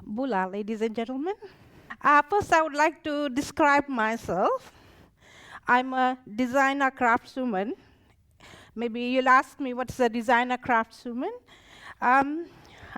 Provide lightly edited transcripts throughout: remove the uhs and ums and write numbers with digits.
Bula, ladies and gentlemen. First, I would like to describe myself. I'm a designer craftswoman. Maybe you'll ask me what's a designer craftswoman. Um,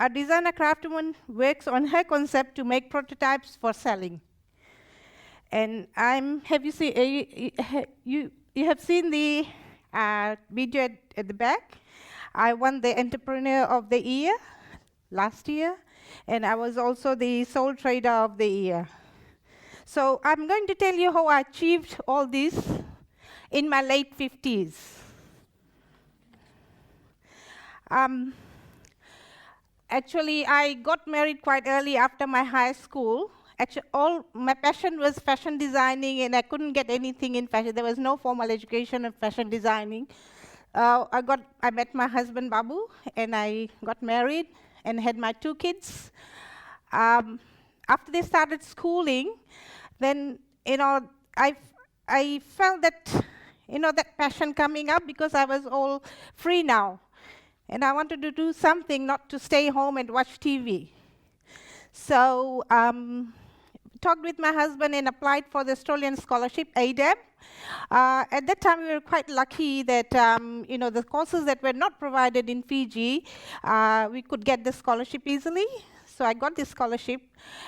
a designer craftswoman works on her concept to make prototypes for selling. And have you seen, you have seen the video at the back? I won the Entrepreneur of the Year last year, and I was also the Sole Trader of the Year. So I'm going to tell you how I achieved all this in my late 50s. Actually, I got married quite early after my high school. Actually, all my passion was fashion designing, and I couldn't get anything in fashion. There was no formal education of fashion designing. I met my husband Babu, and I got married and had my 2 kids. After they started schooling, then I felt that that passion coming up because I was all free now, and I wanted to do something, not to stay home and watch TV. So talked with my husband and applied for the Australian scholarship, ADAB. At that time, we were quite lucky that the courses that were not provided in Fiji, we could get the scholarship easily. So I got this scholarship,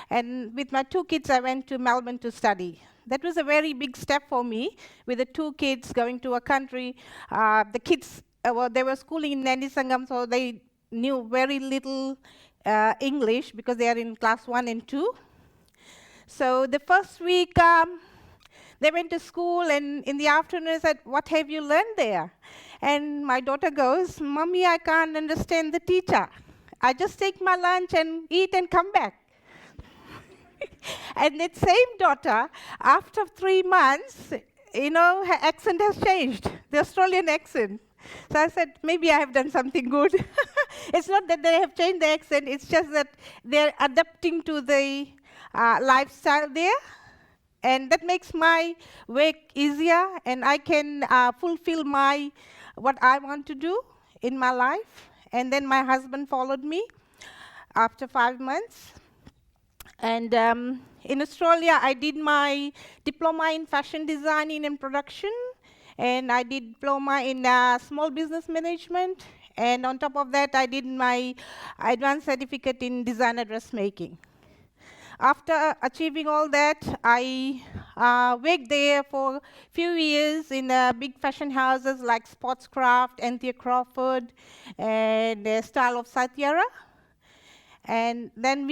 and with my 2 kids, I went to Melbourne to study. That was a very big step for me, with the 2 kids going to a country. The kids, they were schooling in Nadi, so they knew very little English because they are in class 1 and 2. So the first week, they went to school, and in the afternoon, I said, "What have you learned there?" And my daughter goes, "Mommy, I can't understand the teacher. I just take my lunch and eat and come back." And that same daughter, after 3 months, her accent has changed, the Australian accent. So I said, maybe I have done something good. It's not that they have changed the accent, it's just that they're adapting to the lifestyle there. And that makes my work easier, and I can fulfill what I want to do in my life. And then my husband followed me after 5 months. And in Australia, I did my diploma in fashion designing and production, and I did diploma in small business management. And on top of that, I did my advanced certificate in designer dressmaking. After achieving all that, I worked there for a few years in big fashion houses like Sportscraft, Anthea Crawford, and Style of Satyara. And then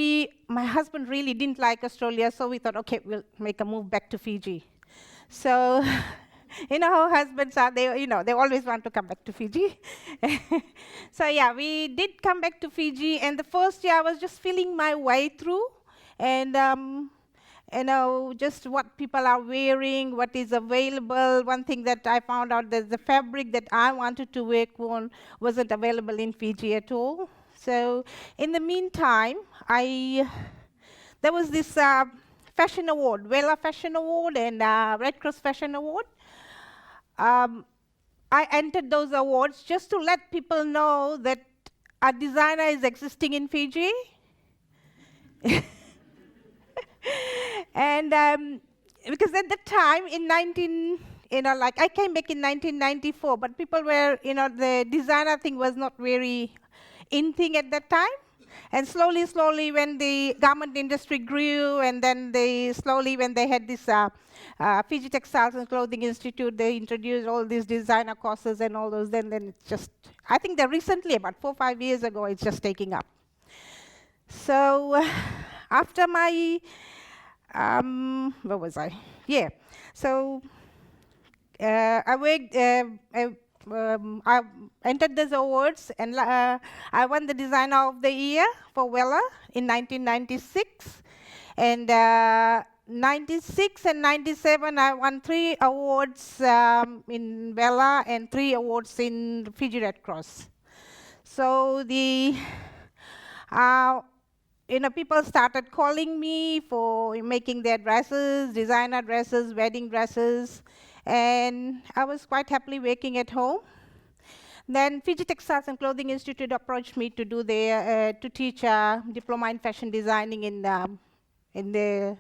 my husband really didn't like Australia, so we thought, okay, we'll make a move back to Fiji. So, how husbands are, they always want to come back to Fiji. So yeah, we did come back to Fiji, and the first year I was just feeling my way through, and just what people are wearing, what is available. One thing that I found out that the fabric that I wanted to work on wasn't available in Fiji at all. So in the meantime, there was this fashion award, Vela Fashion Award and Red Cross Fashion Award. I entered those awards just to let people know that a designer is existing in Fiji. And because at the time I came back in 1994, but people were, the designer thing was not very in thing at that time. And slowly, when the garment industry grew, and then when they had this Fiji Textiles and Clothing Institute, they introduced all these designer courses and all those. Then it's just, I think that recently, about 4 or 5 years ago, it's just taking up. So after my, where was I? Yeah. So I worked. I entered these awards, and I won the Designer of the Year for Vela in 1996. And 96 and 97, I won 3 awards in Vela and 3 awards in Fiji Red Cross. So people started calling me for making their dresses, designer dresses, wedding dresses. And I was quite happily working at home. Then Fiji Textiles and Clothing Institute approached me to do to teach diploma in fashion designing in the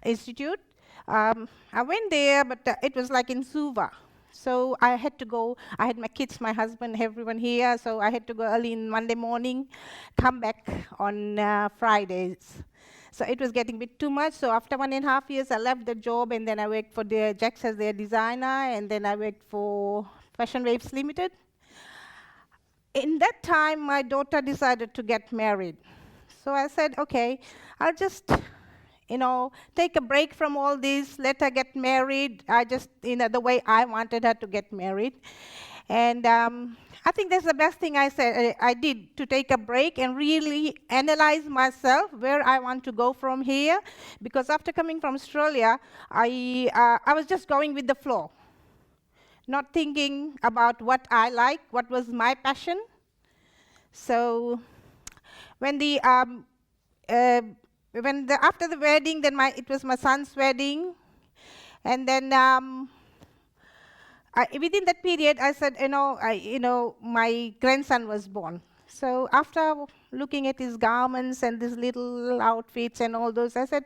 institute. I went there, but it was like in Suva. So I had to go. I had my kids, my husband, everyone here. So I had to go early in Monday morning, come back on Fridays. So it was getting a bit too much. So after 1.5 years, I left the job, and then I worked for the Jax as their designer, and then I worked for Fashion Waves Limited. In that time, my daughter decided to get married. So I said, okay, I'll just take a break from all this, let her get married. I just, the way I wanted her to get married. And I think that's the best thing I did, to take a break and really analyze myself, where I want to go from here. Because after coming from Australia, I was just going with the flow, not thinking about what I like, what was my passion. So when after the wedding, then it was my son's wedding, and then within that period, I said, my grandson was born. So after looking at his garments and these little outfits and all those, I said,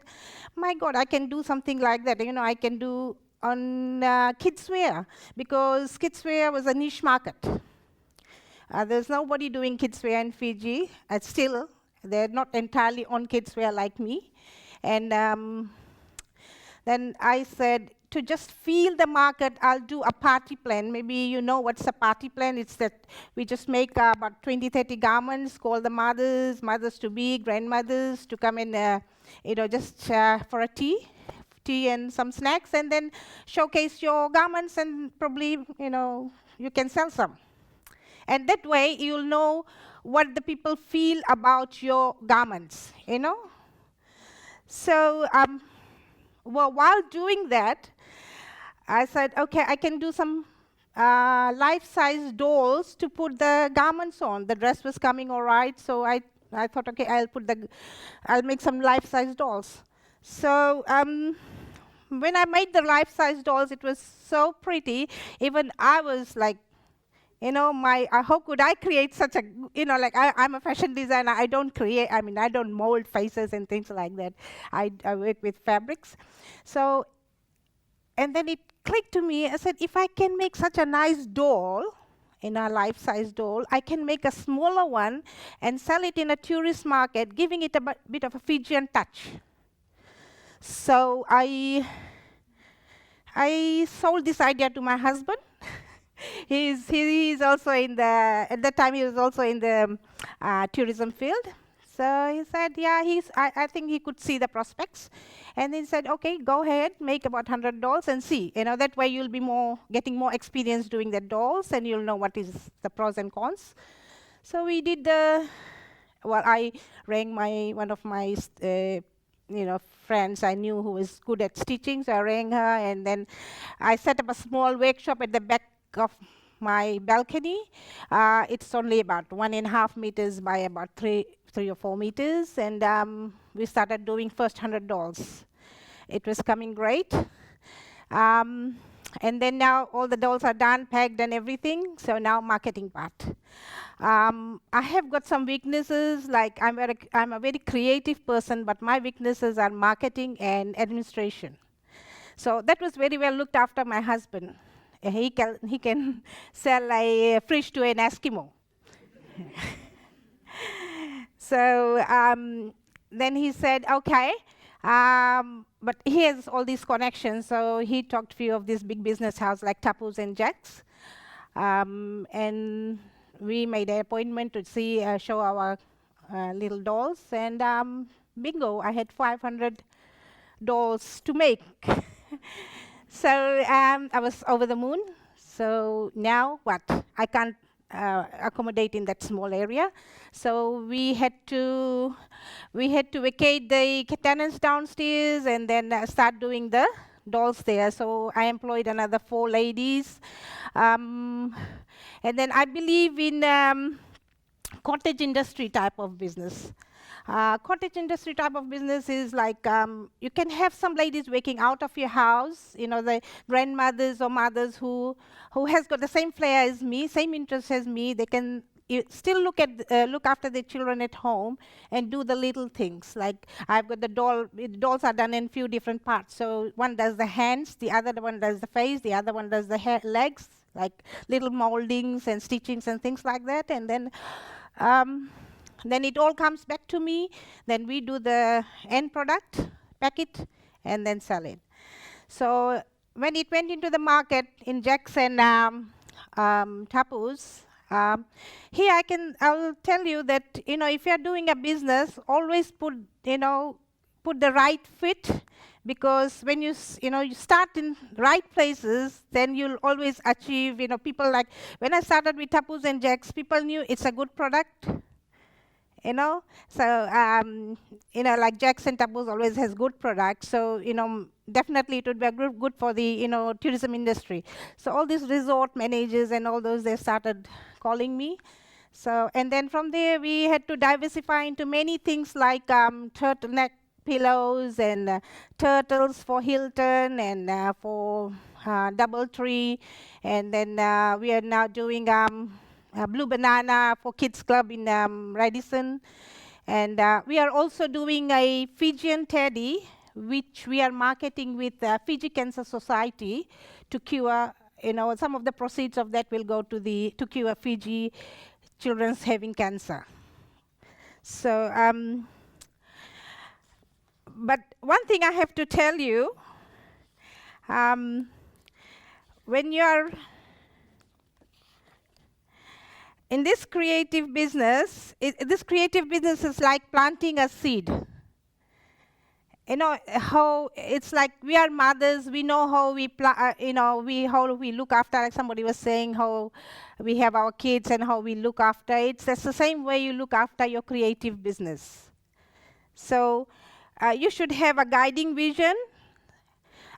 my God, I can do something like that. I can do on kids wear, because kids wear was a niche market. There's nobody doing kids wear in Fiji. Still, they're not entirely on kids wear like me. And then I said, to just feel the market, I'll do a party plan. Maybe you know what's a party plan. It's that we just make about 20, 30 garments, call the mothers-to-be, grandmothers to come in, just for a tea and some snacks, and then showcase your garments, and probably, you can sell some. And that way, you'll know what the people feel about your garments, So while doing that, I said, okay, I can do some life-size dolls to put the garments on. The dress was coming all right, so I thought, okay, I'll make some life-size dolls. So when I made the life-size dolls, it was so pretty. Even I was like, how could I create such a, I'm a fashion designer. I don't I don't mold faces and things like that. I work with fabrics. So, and then it clicked to me. I said, if I can make such a nice doll, a life-size doll, I can make a smaller one and sell it in a tourist market, giving it a bit of a Fijian touch. So I sold this idea to my husband. He's also at that time he was also in the tourism field. So he said, yeah, I think he could see the prospects. And he said, okay, go ahead, make about 100 dolls and see. That way you'll be getting more experience doing the dolls, and you'll know what is the pros and cons. So we did I rang one of my friends I knew who was good at stitching, so I rang her, and then I set up a small workshop at the back of my balcony. It's only about 1.5 meters by about 3 or 4 meters, and we started doing first 100 dolls. It was coming great. And then now all the dolls are done, packed and everything, so now marketing part. I have got some weaknesses, like I'm a very creative person, but my weaknesses are marketing and administration. So that was very well looked after my husband. He can sell a fish to an Eskimo. So then he said, okay, but he has all these connections, so he talked to a few of these big business houses like Tapus and Jax. And we made an appointment to show our little dolls, and bingo, I had 500 dolls to make. So I was over the moon. So now what? I can't accommodate in that small area. So we had to vacate the tenants downstairs and then start doing the dolls there. So I employed another 4 ladies. And then I believe in cottage industry type of business. Cottage industry type of business is like you can have some ladies working out of your house, the grandmothers or mothers who has got the same flair as me, same interest as me. They can still look after their children at home and do the little things. Like I've got the dolls are done in few different parts. So one does the hands, the other one does the face, the other one does the legs, like little moldings and stitchings and things like that. And then it all comes back to me. Then we do the end product, pack it, and then sell it. So when it went into the market in Jacks and Tapus, here I'll tell you that if you're doing a business, always put the right fit, because when you start in right places, then you'll always achieve. People like when I started with Tapus and Jacks, people knew it's a good product. So like Jacks and Tapus always has good products. So definitely it would be good for the tourism industry. So all these resort managers and all those, they started calling me. So and then from there we had to diversify into many things like turtleneck pillows and turtles for Hilton and for Doubletree, and then we are now doing Blue Banana for Kids Club in Radisson. And we are also doing a Fijian teddy, which we are marketing with Fiji Cancer Society to cure, some of the proceeds of that will go to cure Fiji children's having cancer. So, but one thing I have to tell you, when you're in this creative business, this creative business is like planting a seed. How it's like we are mothers. We know how how we look after. Like somebody was saying, how we have our kids and how we look after it. That's the same way you look after your creative business. So you should have a guiding vision.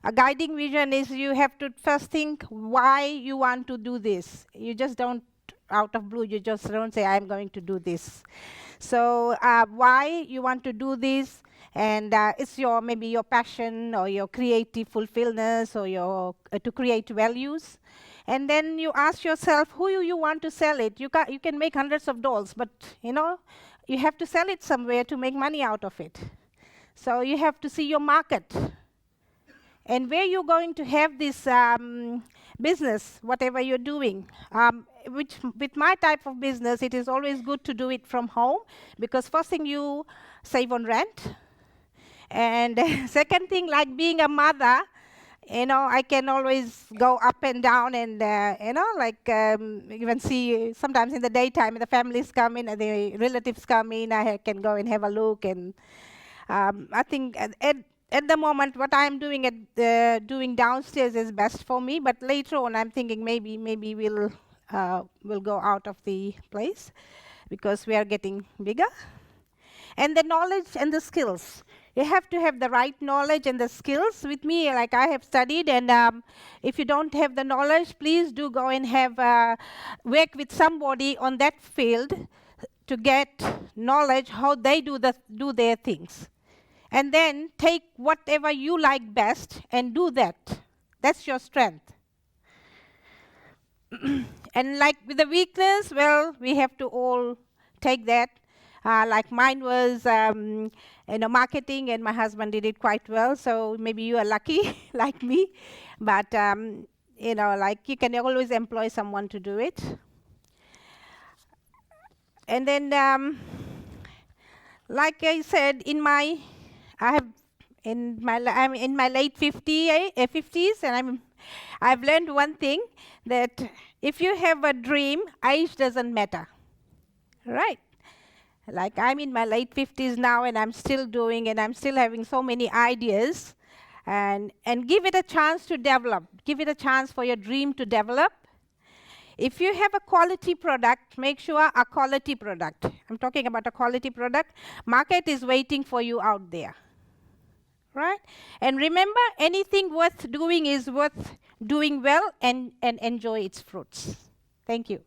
A guiding vision is you have to first think why you want to do this. You just don't out of blue, you just don't say, I'm going to do this. So why you want to do this, and it's maybe your passion or your creative fulfillment or your to create values. And then you ask yourself, who you want to sell it? You can make hundreds of dolls, but you have to sell it somewhere to make money out of it. So you have to see your market. And where you're going to have this business, whatever you're doing. With my type of business, it is always good to do it from home, because first thing, you save on rent. And second thing, like being a mother, I can always go up and down and, even see sometimes in the daytime, the families come in, the relatives come in, I can go and have a look. And I think at the moment, what I'm doing doing downstairs is best for me. But later on, I'm thinking maybe we'll go out of the place because we are getting bigger. And the knowledge and the skills. You have to have the right knowledge and the skills. With me, like I have studied, and if you don't have the knowledge, please do go and have work with somebody on that field to get knowledge how they do their things. And then take whatever you like best and do that. That's your strength. And like with the weakness, well, we have to all take that. Like mine was, marketing, and my husband did it quite well. So maybe you are lucky, like me. But like you can always employ someone to do it. And then, like I said, I'm in my late 50s, and I've learned one thing, that if you have a dream, age doesn't matter, right? Like I'm in my late 50s now, and I'm still doing, and I'm still having so many ideas, and give it a chance to develop. Give it a chance for your dream to develop. If you have a quality product, make sure a quality product. I'm talking about a quality product. Market is waiting for you out there. Right? And remember, anything worth doing is worth doing well and enjoy its fruits. Thank you.